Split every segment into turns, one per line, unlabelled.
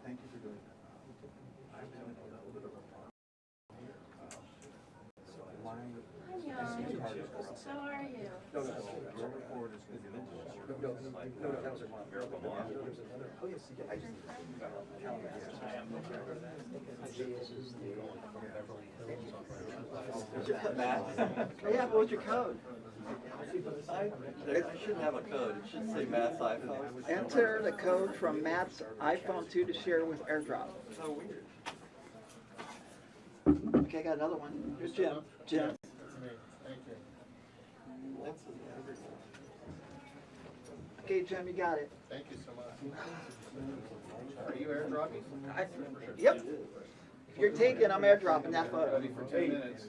Thank you for doing that. I'm having a little bit of a problem here. So my
How are you?
no, your report is going to be no, that was a miracle mom. Oh yes, I just
Matt?
Yeah, but what's your code?
I shouldn't have a code. It should say Matt's iPhone.
Enter the code from Matt's iPhone 2 to share with AirDrop.
How weird.
Okay, I got another one. Here's Jim. Jim. Okay, Jim, you got it.
Thank you so much. Are you airdropping?
Yep. If you're taking, I'm airdropping that photo.
Ready for 10 minutes.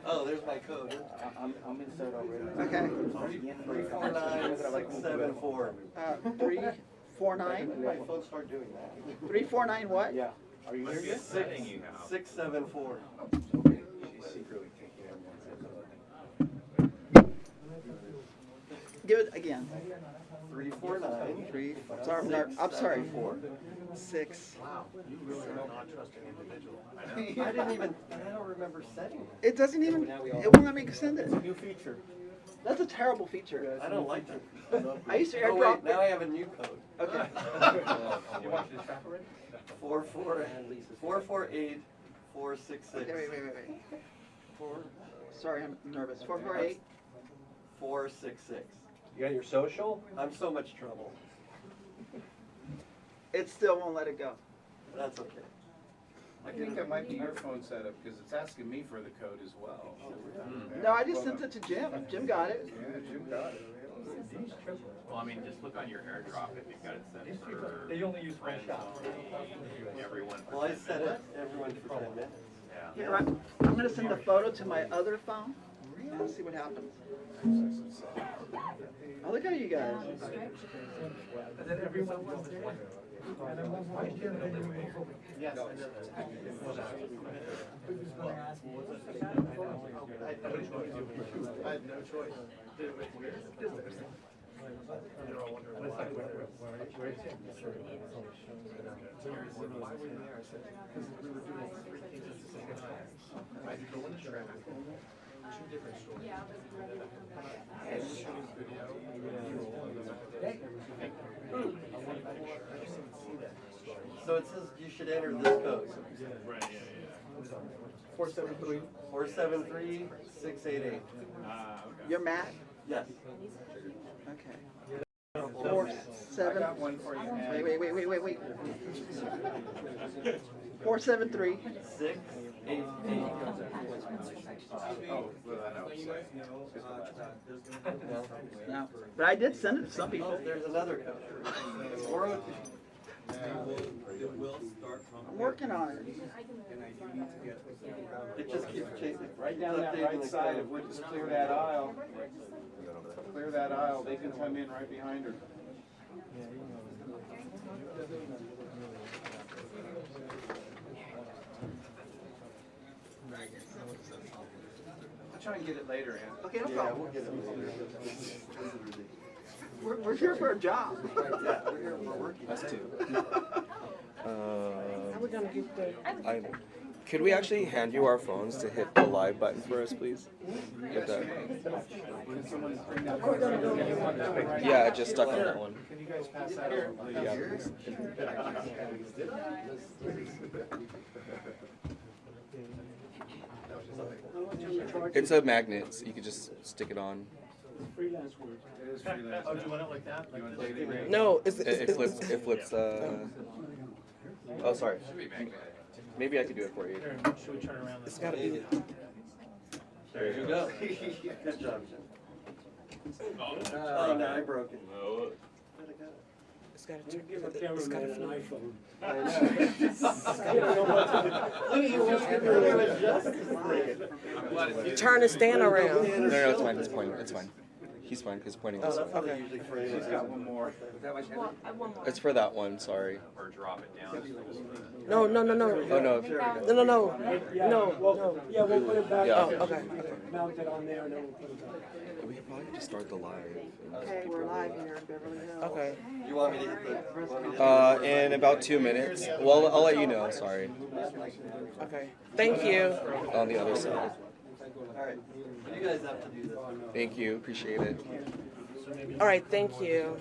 Oh, there's my code.
I'm inside already.
Okay.
349674.
349.
My phone start doing that.
349 what?
Yeah. Are you here yet?
674.
Okay. She's secretly taking everyone's.
Give it again.
349.
3. Sorry, no, I'm sorry. 6.
Wow, you really are not trusting individual.
I didn't even, I don't remember setting it.
It doesn't even. It won't let me extend it.
New feature.
That's a terrible feature.
I don't like it.
I used to
Oh
airdrop.
wait, now I have a new code.
Okay.
You want to track already?
448 466.
Okay, wait. 4. Sorry, I'm nervous. 448.
466.
You got your social?
I'm so much trouble.
It still won't let it go.
That's okay.
I think that might be your phone setup because it's asking me for the code as well.
No, I just sent it to Jim. Jim got it.
Yeah, Jim got it.
Well, I mean, just look on your AirDrop if you've got it set for
They only use one
friends
shot.
only, everyone.
Well, I set it everyone for 10 minutes.
Yeah.
Here, I'm going to send the photo to my other phone and see what happens. Oh, look at you guys.
And then everyone was there. And then one yes,
I had no choice.
Why were you there? I said, because we were doing 3 cases at the same time. I had to go in the track, 2 different stories. And shoot his video. Hey. I just didn't see that story.
So it says you should enter this code.
Right, yeah.
473.
473 688.
Okay.
You're Matt?
Yes.
Okay. 4
I
7.
got one for you, man.
Wait. 473.
688.
Oh, well, that helps.
No, but I did send it to some
Oh,
people.
there's another code. 402.
I'm working on it.
It just keeps chasing.
Right down that right side, if we just clear that aisle. Clear that aisle, they can come in right behind her. I'll try and get it later, Ann.
Okay, no
Yeah,
problem.
we'll get it later.
We're here for a job.
Yeah, we're here for working.
Us too. Could we actually hand you our phones to hit the live button for us, please? Get that. Yeah, it just stuck on that one.
Can you guys pass that over, please?
Yeah. It's a magnet, so you could just stick it on.
It is freelance.
Oh, do you want it like that?
You want daily rate?
No, it flips. It flips. Oh, sorry. Maybe I could do it for you.
Here, should we turn around?
It's gotta be.
There you go. Good job, Jim. Oh, no, I broke it.
It's gotta turn.
Give a cameraman an iPhone.
I know.
Turn the stand around.
No, it's fine. It's fine. It's fine. He's fine because pointing
Oh,
this
that's
way.
how they usually frame it.
She's got one more.
One more.
It's for that one. Sorry.
Or drop it down.
No.
Oh no.
No.
Yeah, we'll put it back.
Yeah.
Oh, okay.
Mount it on there and then we'll put it back.
We could probably just start the live.
Okay, we're live here in Beverly Hills.
Okay.
You want me to hit the?
In about 2 minutes. Well, I'll let you know. Sorry.
Okay. Thank you.
On the other side.
All right. You guys have to do this.
Thank you. Appreciate it.
All right. Thank you.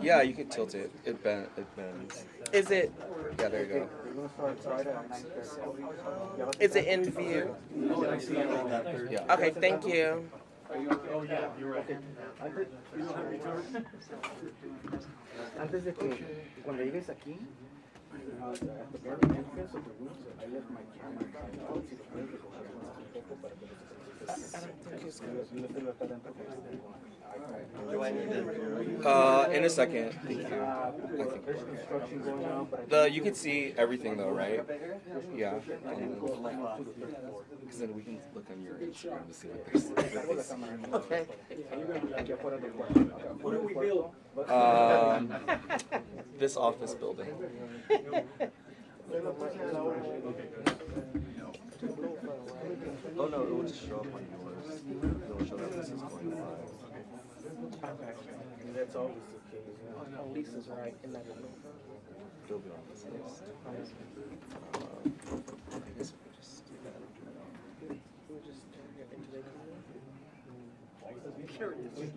Yeah, you could tilt it. It bends.
Is it?
Yeah, there you go.
We're gonna start right at 9:30.
Is it in view?
Yeah.
Okay. Thank you.
Oh, yeah, you're right.
Antes de que, cuando llegues aquí,
Do I need to?
In a second. Thank you. You can see everything though, right? Yeah. Because then we can look on your Instagram to see what there's.
Okay.
What do we build?
This office building. Oh no, it will just show up on yours. It will show that this is going live.
Okay.
That's always the case.
Oh, Lisa's right. In that
It'll be on this list. I guess we could just do that.
We'll just turn it into the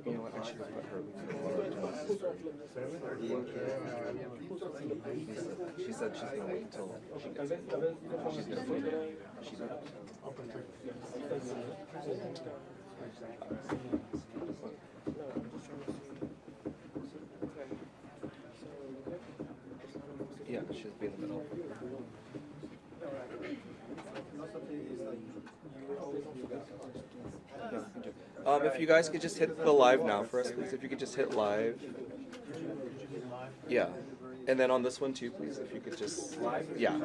You know what? I should have put her. She said she's gonna wait until she gets it. She's gonna wait. She did. Yeah, she should be in the middle. If you guys could just hit the live now for us, please. If you could just hit live. Yeah. And then on this one too, please. If you could just. Yeah.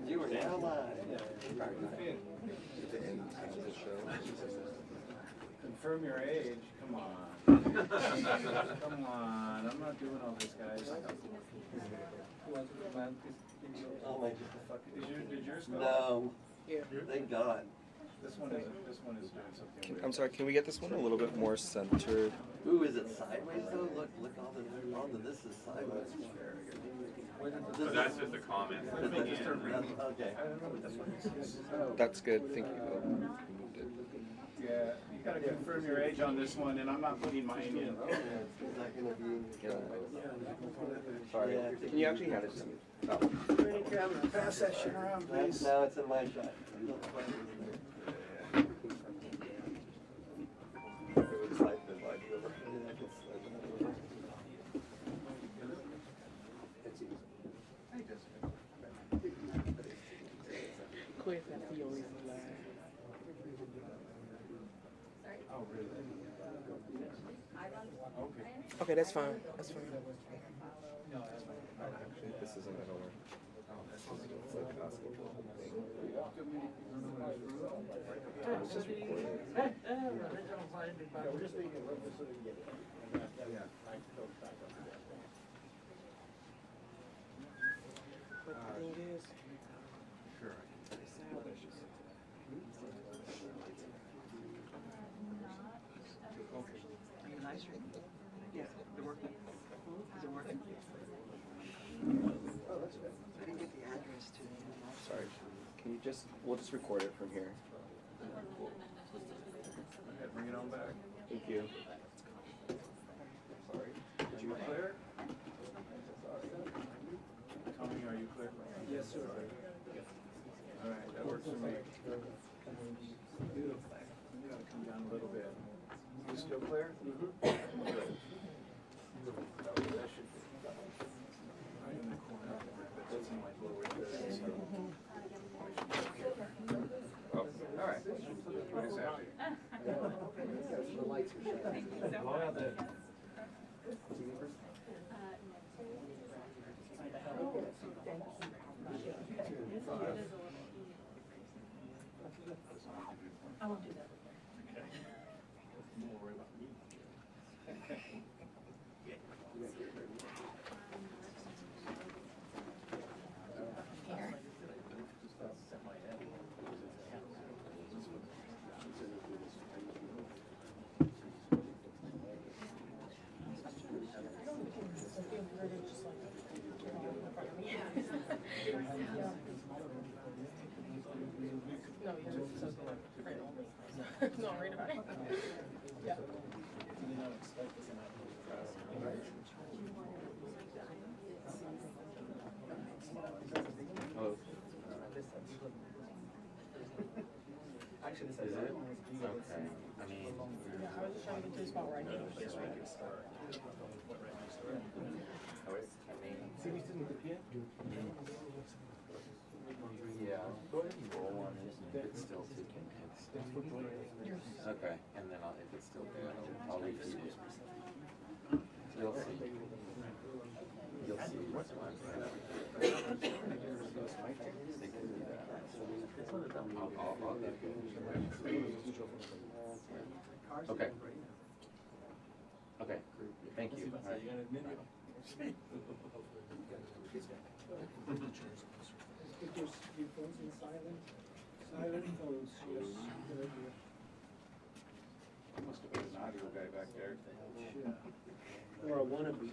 You are now live.
Confirm your age. Come on. Come on. I'm not doing all this, guys.
Oh my.
Did yours go?
No.
Yeah.
Thank God.
This one is doing something weird.
I'm sorry. Can we get this one a little bit more centered?
Ooh, is it sideways though? Look all the this is sideways.
So that's just a comment.
Okay.
That's good. Thank you.
Yeah, you gotta confirm your age on this one, and I'm not putting mine in.
Is that gonna be?
Sorry.
Yeah.
Can you actually hand it to me?
Pass that shit around, please.
Now it's in my shot.
Quick, that's the only live.
Oh, really? Okay.
Okay, that's fine. That's fine.
Actually, this isn't gonna work. It's like basketball thing. It's just recording.
But the thing is,
Sure.
Yeah, they're working. Is it working? I didn't get the address to the.
Sorry. Can you just? We'll just record it from here.
Okay, bring it on back.
Thank you.
Sorry. Did you clear? Tommy, are you clear? Yes, sir. All right, that works for me. You gotta come down a little bit. You still clear? Good. That should be right in the corner. That's in my lower third, so. Oh, all right. What is that?
I won't do that.
Don't worry about me.
No, you're just something like right only. No, right about it. Yeah.
Oh,
Actually, this
is it? Okay. I mean,
Yeah, I was just trying to get to a spot where I knew it was just right.
See, we still need the pen?
yeah. Go ahead and roll on it, and if it's still ticking, okay. And then if it's still there, I'll repeat it. You'll see. You'll see. What's my They can do that. I'll give you. Okay. Okay. Thank you. All right.
Keep your phones in silent. Silent phones, yes. Good idea.
Must have been an audio guy back there.
Or a wannabe.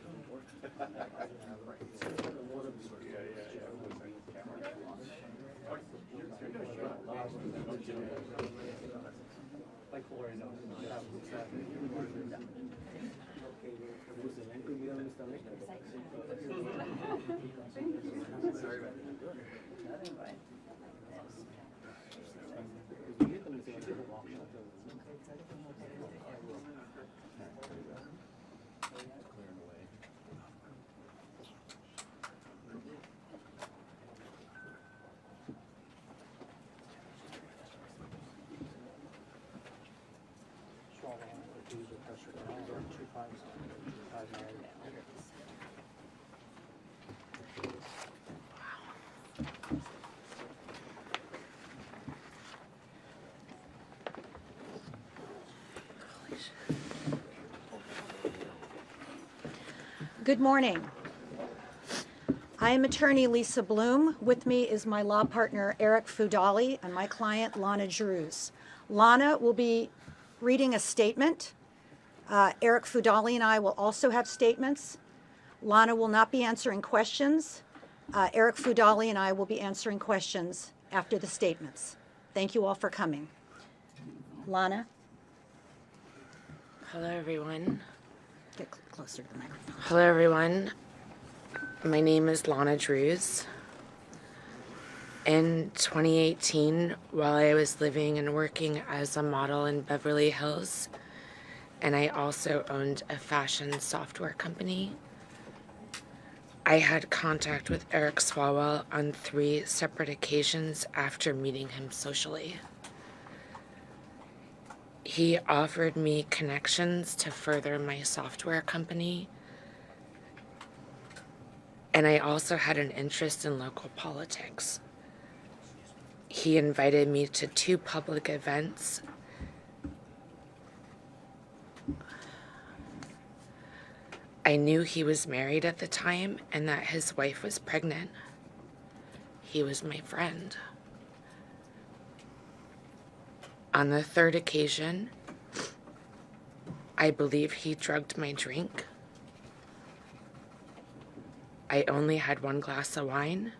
Like Lori knows.
Okay, was there anything we don't understand?
Sorry about that.
Good morning. I am attorney Lisa Bloom. With me is my law partner Eric Swalwell and my client Lana Drews. Lana will be reading a statement. Eric Swalwell and I will also have statements. Lana will not be answering questions. Eric Swalwell and I will be answering questions after the statements. Thank you all for coming. Lana?
Hello, everyone.
Get closer to the microphone.
Hello, everyone. My name is Lana Drews. In 2018, while I was living and working as a model in Beverly Hills, and I also owned a fashion software company, I had contact with Eric Swalwell on 3 separate occasions after meeting him socially. He offered me connections to further my software company, and I also had an interest in local politics. He invited me to 2 public events. I knew he was married at the time and that his wife was pregnant. He was my friend. On the 3rd occasion, I believe he drugged my drink. I only had 1 glass of wine.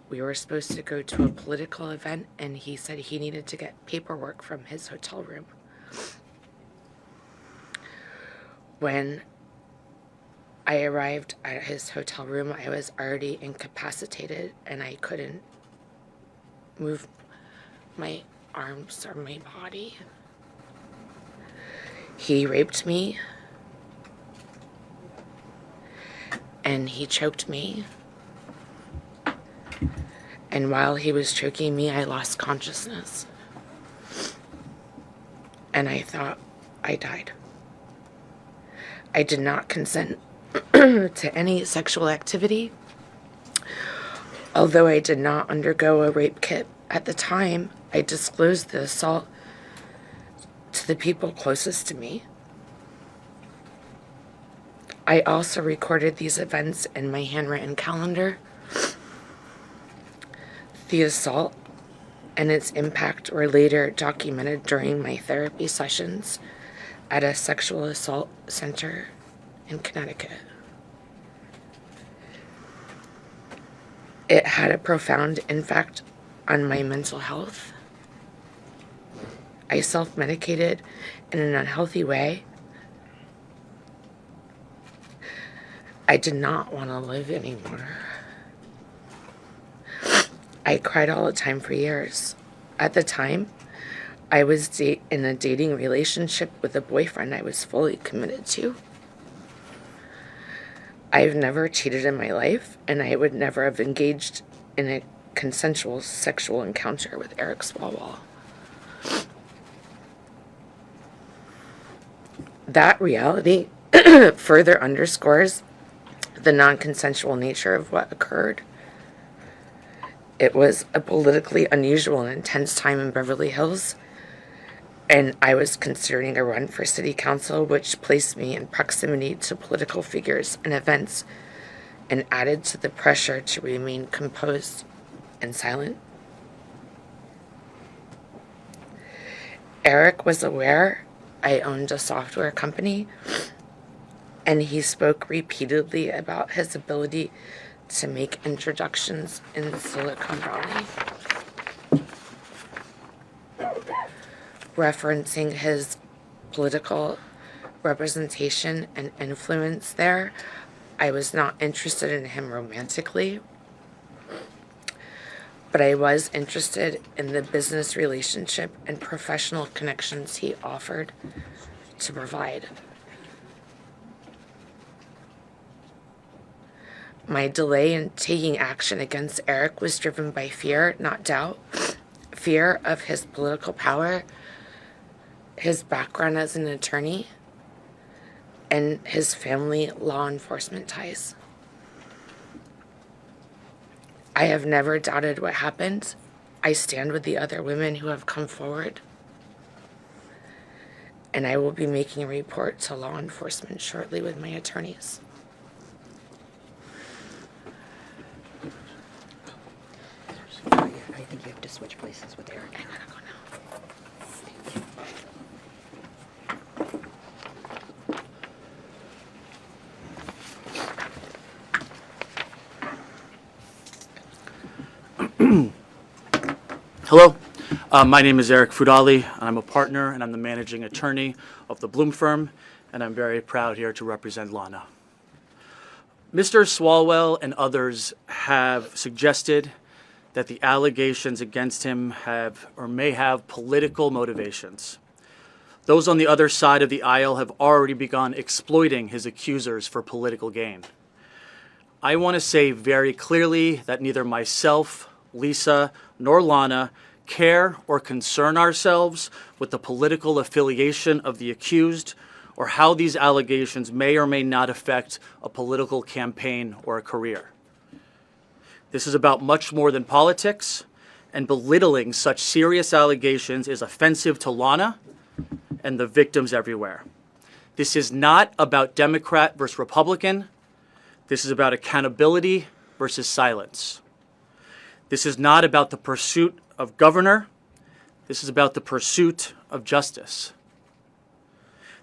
We were supposed to go to a political event, and he said he needed to get paperwork from his hotel room. When I arrived at his hotel room, I was already incapacitated, and I couldn't move my arms or my body. He raped me, and he choked me. And while he was choking me, I lost consciousness. And I thought I died. I did not consent to any sexual activity. Although I did not undergo a rape kit at the time, I disclosed the assault to the people closest to me. I also recorded these events in my handwritten calendar. The assault and its impact were later documented during my therapy sessions at a sexual assault center in Connecticut. It had a profound impact on my mental health. I self-medicated in an unhealthy way. I did not want to live anymore. I cried all the time for years. At the time, I was in a dating relationship with a boyfriend I was fully committed to. I've never cheated in my life, and I would never have engaged in a consensual sexual encounter with Eric Swalwell. That reality further underscores the non-consensual nature of what occurred. It was a politically unusual and intense time in Beverly Hills, and I was considering a run for city council, which placed me in proximity to political figures and events and added to the pressure to remain composed and silent. Eric was aware I owned a software company, and he spoke repeatedly about his ability to make introductions in Silicon Valley, referencing his political representation and influence there. I was not interested in him romantically, but I was interested in the business relationship and professional connections he offered to provide. My delay in taking action against Eric was driven by fear, not doubt. Fear of his political power, his background as an attorney, and his family law enforcement ties. I have never doubted what happened. I stand with the other women who have come forward, and I will be making a report to law enforcement shortly with my attorneys.
I think you have to switch places with Eric.
I gotta go now.
Hello, my name is Eric Swalwell, and I'm a partner and I'm the managing attorney of the Bloom firm, and I'm very proud here to represent Lana. Mr. Swalwell and others have suggested that the allegations against him have or may have political motivations. Those on the other side of the aisle have already begun exploiting his accusers for political gain. I want to say very clearly that neither myself, Lisa, nor Lana care or concern ourselves with the political affiliation of the accused or how these allegations may or may not affect a political campaign or a career. This is about much more than politics, and belittling such serious allegations is offensive to Lana and the victims everywhere. This is not about Democrat versus Republican. This is about accountability versus silence. This is not about the pursuit of governor. This is about the pursuit of justice.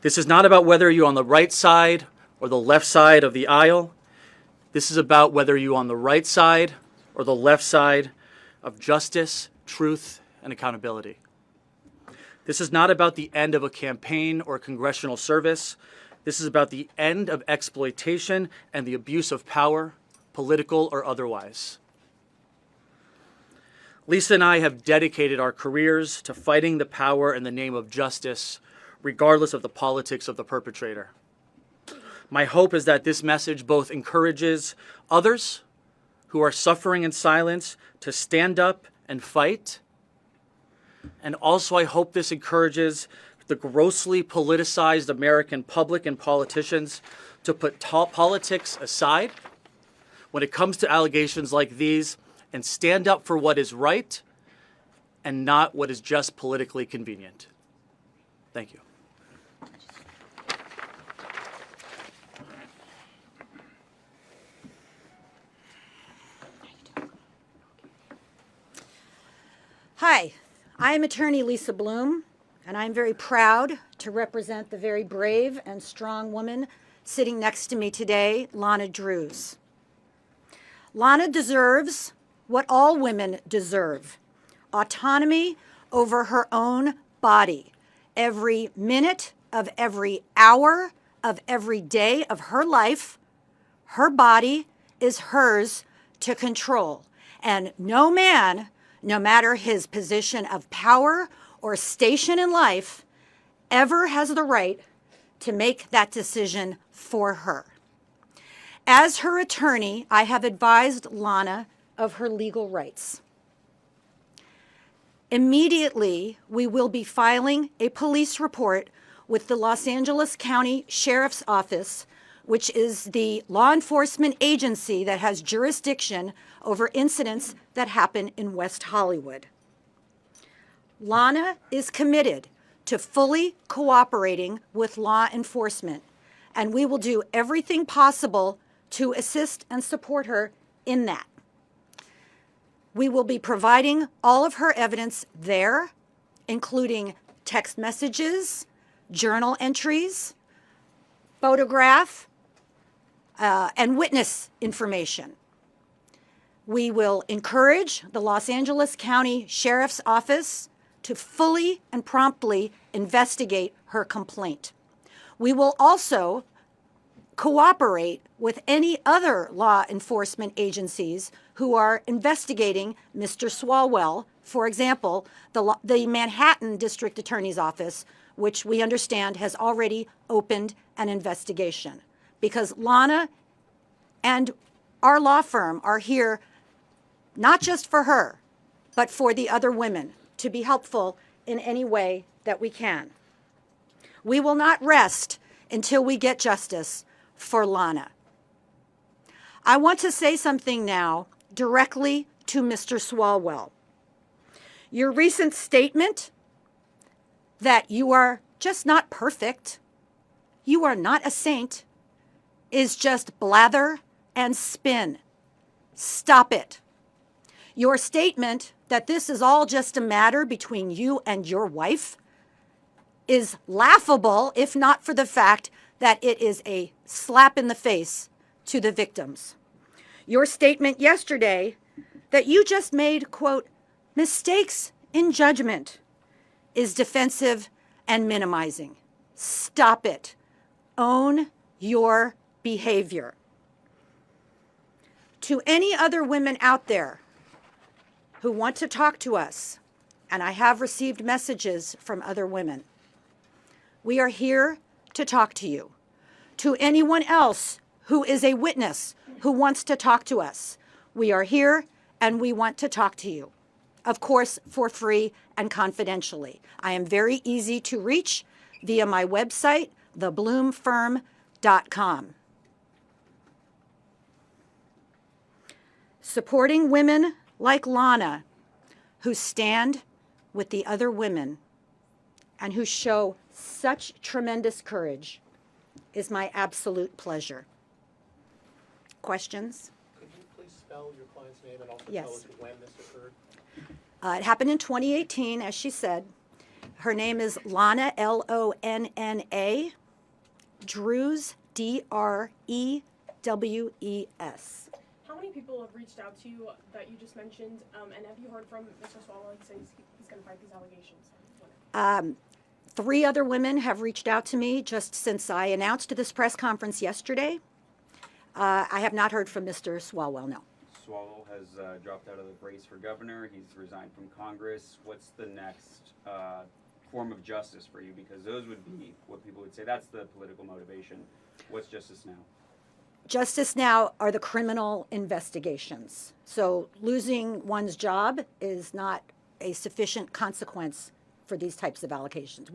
This is not about whether you're on the right side or the left side of the aisle. This is about whether you're on the right side or the left side of justice, truth, and accountability. This is not about the end of a campaign or congressional service. This is about the end of exploitation and the abuse of power, political or otherwise. Lisa and I have dedicated our careers to fighting the power in the name of justice, regardless of the politics of the perpetrator. My hope is that this message both encourages others who are suffering in silence to stand up and fight, and also I hope this encourages the grossly politicized American public and politicians to put politics aside when it comes to allegations like these and stand up for what is right and not what is just politically convenient. Thank you.
Hi, I am attorney Lisa Bloom, and I'm very proud to represent the very brave and strong woman sitting next to me today, Lana Drews. Lana deserves what all women deserve: autonomy over her own body. Every minute of every hour of every day of her life, her body is hers to control. And no man, no matter his position of power or station in life, ever has the right to make that decision for her. As her attorney, I have advised Lana of her legal rights. Immediately, we will be filing a police report with the Los Angeles County Sheriff's Office, which is the law enforcement agency that has jurisdiction over incidents that happen in West Hollywood. Lana is committed to fully cooperating with law enforcement, and we will do everything possible to assist and support her in that. We will be providing all of her evidence there, including text messages, journal entries, photograph, and witness information. We will encourage the Los Angeles County Sheriff's Office to fully and promptly investigate her complaint. We will also cooperate with any other law enforcement agencies who are investigating Mr. Swalwell. For example, the Manhattan District Attorney's Office, which we understand has already opened an investigation. Because Lana and our law firm are here not just for her, but for the other women, to be helpful in any way that we can. We will not rest until we get justice for Lana. I want to say something now directly to Mr. Swalwell. Your recent statement that you are just not perfect, you are not a saint, is just blather and spin. Stop it. Your statement that this is all just a matter between you and your wife is laughable, if not for the fact that it is a slap in the face to the victims. Your statement yesterday that you just made, quote, mistakes in judgment is defensive and minimizing. Stop it. Own your behavior. To any other women out there who want to talk to us, and I have received messages from other women, we are here to talk to you. To anyone else who is a witness who wants to talk to us, we are here and we want to talk to you. Of course, for free and confidentially. I am very easy to reach via my website, thebloomfirm.com. Supporting women like Lana, who stand with the other women and who show such tremendous courage, is my absolute pleasure. Questions?
Could you please spell your client's name and also
Yes.
tell us when this occurred?
It happened in 2018, as she said. Her name is Lana, Lonna, Drews, Drews.
How many people have reached out to you that you just mentioned, and have you heard from Mr. Swalwell? He says he's going to fight these allegations.
3 other women have reached out to me just since I announced this press conference yesterday. I have not heard from Mr. Swalwell, no.
Swalwell has dropped out of the race for governor. He's resigned from Congress. What's the next form of justice for you? Because those would be what people would say, that's the political motivation. What's justice now?
Justice now are the criminal investigations. So losing one's job is not a sufficient consequence for these types of allegations.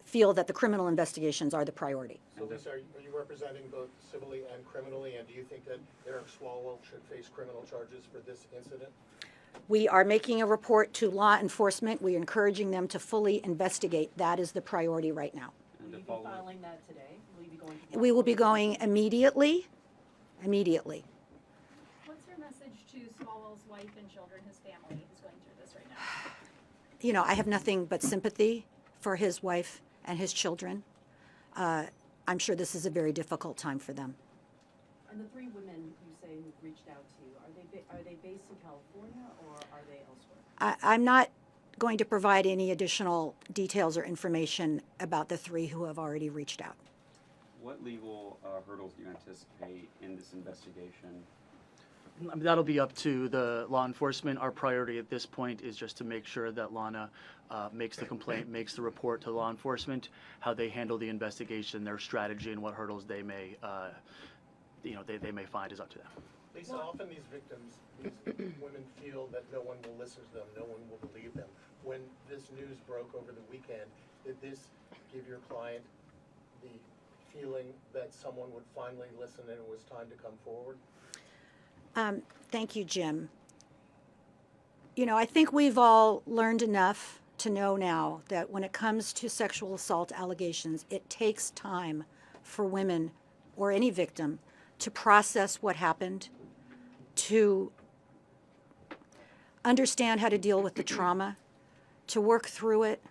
feel that the criminal investigations are the priority.
So Lisa, are you representing both civilly and criminally, and do you think that Eric Swalwell should face criminal charges for this incident?
We are making a report to law enforcement. We are encouraging them to fully investigate. That is the priority right now.
And
Will
to
you be
follow-
filing that today? Will you be going to?
We will be going immediately. Immediately.
What's your message to Swalwell's wife and children, his family, who's going through this right now?
You know, I have nothing but sympathy for his wife and his children. I'm sure this is a very difficult time for them.
And the 3 women you say who've reached out to you, are they based in California or are they elsewhere?
I'm not going to provide any additional details or information about the 3 who have already reached out.
What legal hurdles do you anticipate in this investigation?
I mean, that'll be up to the law enforcement. Our priority at this point is just to make sure that Lana makes the complaint, makes the report to law enforcement. How they handle the investigation, their strategy, and what hurdles they may, they may find is up to them.
Lisa, often these victims, these women feel that no one will listen to them, no one will believe them. When this news broke over the weekend, did this give your client the feeling that someone would finally listen and it was time to come forward?
Thank you, Jim. You know, I think we've all learned enough to know now that when it comes to sexual assault allegations, it takes time for women or any victim to process what happened, to understand how to deal with the trauma, to work through it,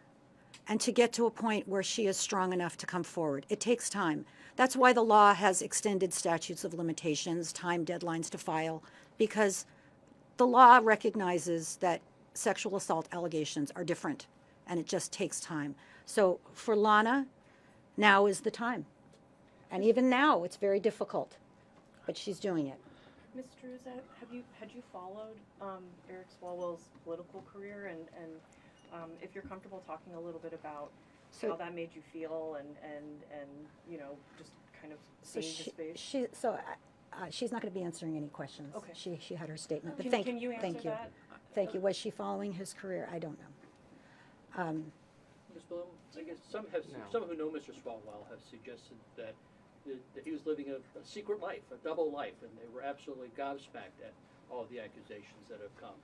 and to get to a point where she is strong enough to come forward. It takes time. That's why the law has extended statutes of limitations, time deadlines to file, because the law recognizes that sexual assault allegations are different, and it just takes time. So for Lana, now is the time. And even now, it's very difficult, but she's doing it.
Ms. Drews, had you followed Eric Swalwell's political career, and if you're comfortable talking a little bit about how that made you feel, and you know, just kind of seeing his face?
She's not going to be answering any questions.
Okay.
She had her statement. But
Can you answer
thank you.
that?
Thank you. Was she following his career? I don't know.
Ms. Bloom, I guess some who know Mr. Swalwell have suggested that he was living a secret life, a double life, and they were absolutely gobsmacked at all of the accusations that have come.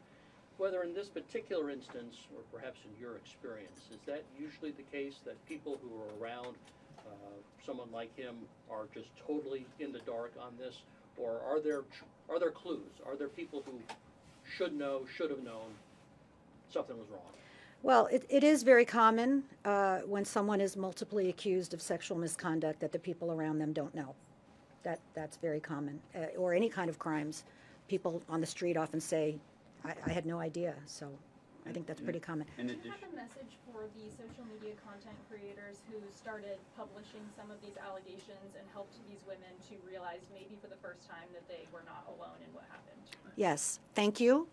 Whether in this particular instance, or perhaps in your experience, is that usually the case, that people who are around someone like him are just totally in the dark on this, or are there clues? Are there people who should know, should have known something was wrong?
Well, it is very common when someone is multiply accused of sexual misconduct that the people around them don't know. That's very common. Or any kind of crimes. People on the street often say, I had no idea. So I think that's pretty common.
Do you have a message for the social media content creators who started publishing some of these allegations and helped these women to realize maybe for the first time that they were not alone in what happened?
Yes. Thank you.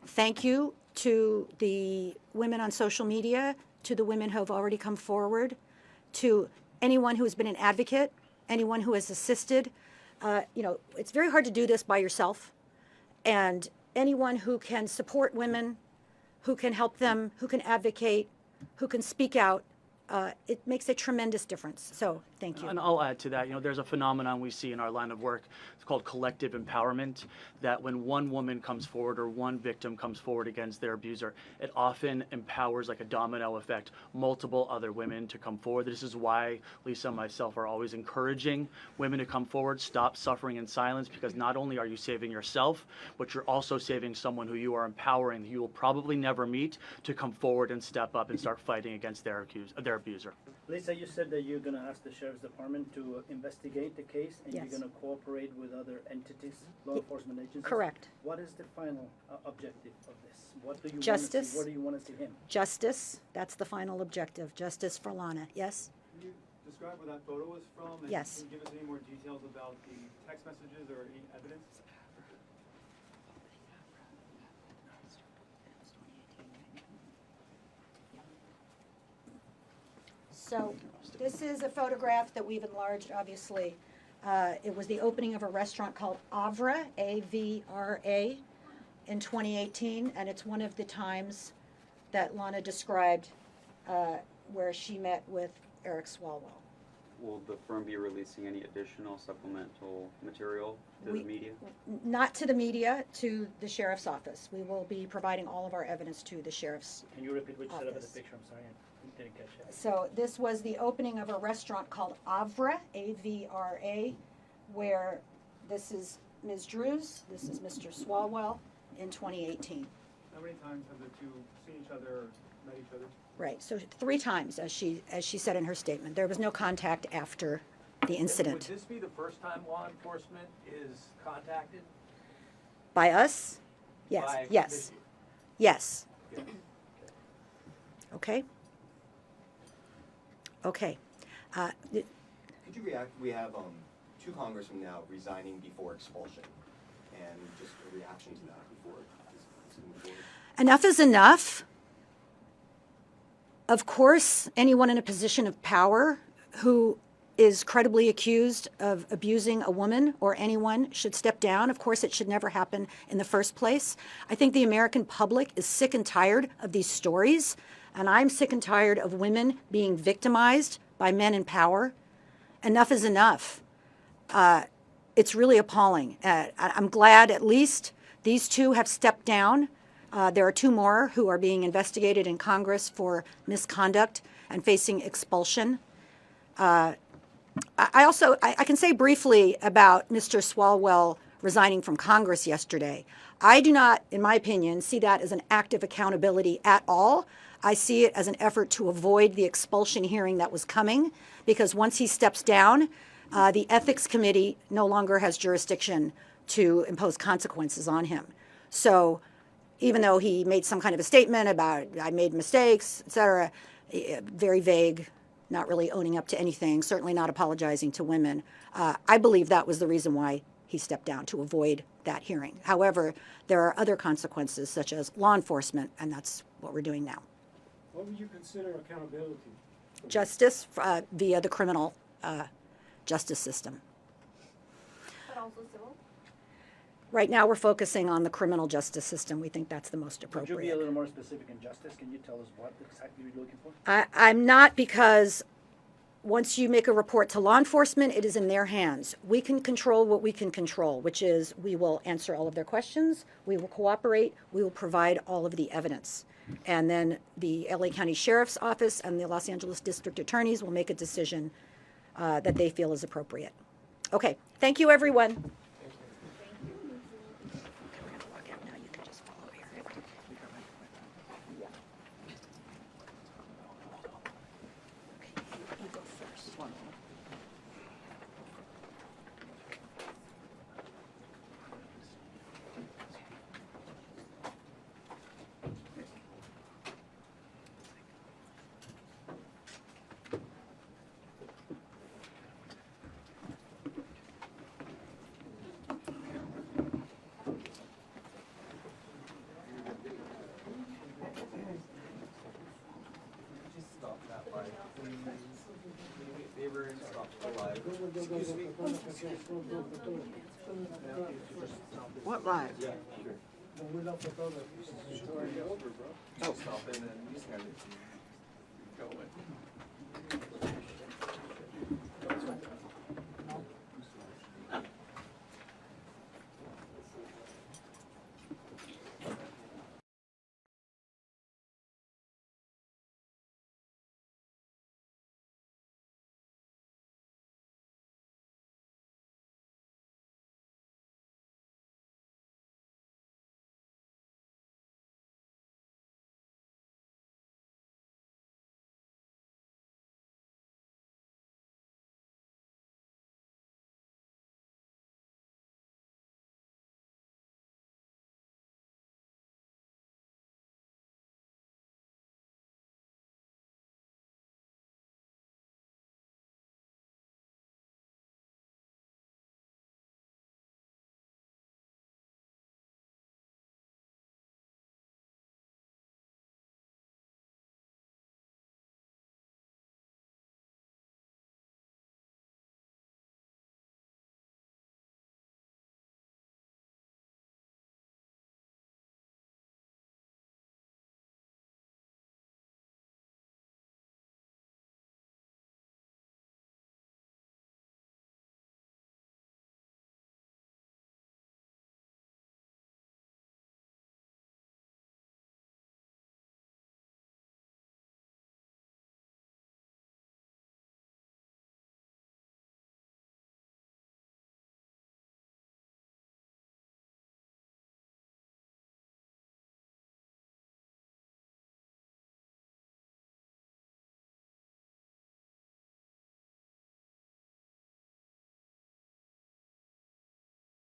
Thank you to the women on social media, to the women who have already come forward, to anyone who has been an advocate, anyone who has assisted. You know, it's very hard to do this by yourself. And anyone who can support women, who can help them, who can advocate, who can speak out, it makes a tremendous difference. So thank you.
And I'll add to that, you know, there's a phenomenon we see in our line of work. It's called collective empowerment, that when one woman comes forward or one victim comes forward against their abuser, it often empowers, like a domino effect, multiple other women to come forward. This is why Lisa and myself are always encouraging women to come forward, stop suffering in silence, because not only are you saving yourself, but you're also saving someone who you are empowering, who you will probably never meet, to come forward and step up and start fighting against their abuser.
Lisa, you said that you're going to ask the Sheriff's Department to investigate the case, and
Yes.
you're going to cooperate with other entities, law enforcement agencies.
Correct.
What is the final objective of this? What do you
Justice.
want to see? Where do you want to see him?
Justice, that's the final objective. Justice for Lana. Yes?
Can you describe where that photo was from? And
Yes.
Can you give us any more details about the text messages or any evidence?
So this is a photograph that we've enlarged, obviously. It was the opening of a restaurant called Avra, A-V-R-A, in 2018, and it's one of the times that Lana described where she met with Eric Swalwell.
Will the firm be releasing any additional supplemental material to the media?
Not to the media, to the sheriff's office. We will be providing all of our evidence to the sheriff's
Can you repeat which set of the
office.
picture? I'm sorry, I didn't catch that.
So this was the opening of a restaurant called Avra, A-V-R-A, where this is Ms. Drews, this is Mr. Swalwell in 2018.
How many times have the two seen each other or met each other?
Right, so 3 times, as she said in her statement. There was no contact after the incident.
Would this be the first time law enforcement is contacted?
By us? Yes,
By
yes,
this-
yes.
Yes.
Okay? Okay.
Could you react? We have 2 congressmen now resigning before expulsion, and just a reaction to that before this move forward.
Enough is enough. Of course, anyone in a position of power who is credibly accused of abusing a woman or anyone should step down. Of course, it should never happen in the first place. I think the American public is sick and tired of these stories, and I'm sick and tired of women being victimized by men in power. Enough is enough. It's really appalling. I'm glad at least these 2 have stepped down. There are 2 more who are being investigated in Congress for misconduct and facing expulsion. I can say briefly about Mr. Swalwell resigning from Congress yesterday. I do not, in my opinion, see that as an act of accountability at all. I see it as an effort to avoid the expulsion hearing that was coming, because once he steps down, the Ethics Committee no longer has jurisdiction to impose consequences on him. So even though he made some kind of a statement about, I made mistakes, et cetera, very vague, not really owning up to anything, certainly not apologizing to women, I believe that was the reason why he stepped down, to avoid that hearing. However, there are other consequences, such as law enforcement, and that's what we're doing now.
What would you consider accountability?
Justice via the criminal justice system.
But also civil?
Right now, we're focusing on the criminal justice system. We think that's the most
Could
appropriate.
you be a little more specific in justice? Can you tell us what exactly you're looking for?
I'm not, because once you make a report to law enforcement, it is in their hands. We can control what we can control, which is we will answer all of their questions, we will cooperate, we will provide all of the evidence. And then the LA County Sheriff's Office and the Los Angeles District Attorneys will make a decision that they feel is appropriate. Okay, thank you, everyone.
What live?
Yeah, sure. Oh. Stop in and you just gotta go in.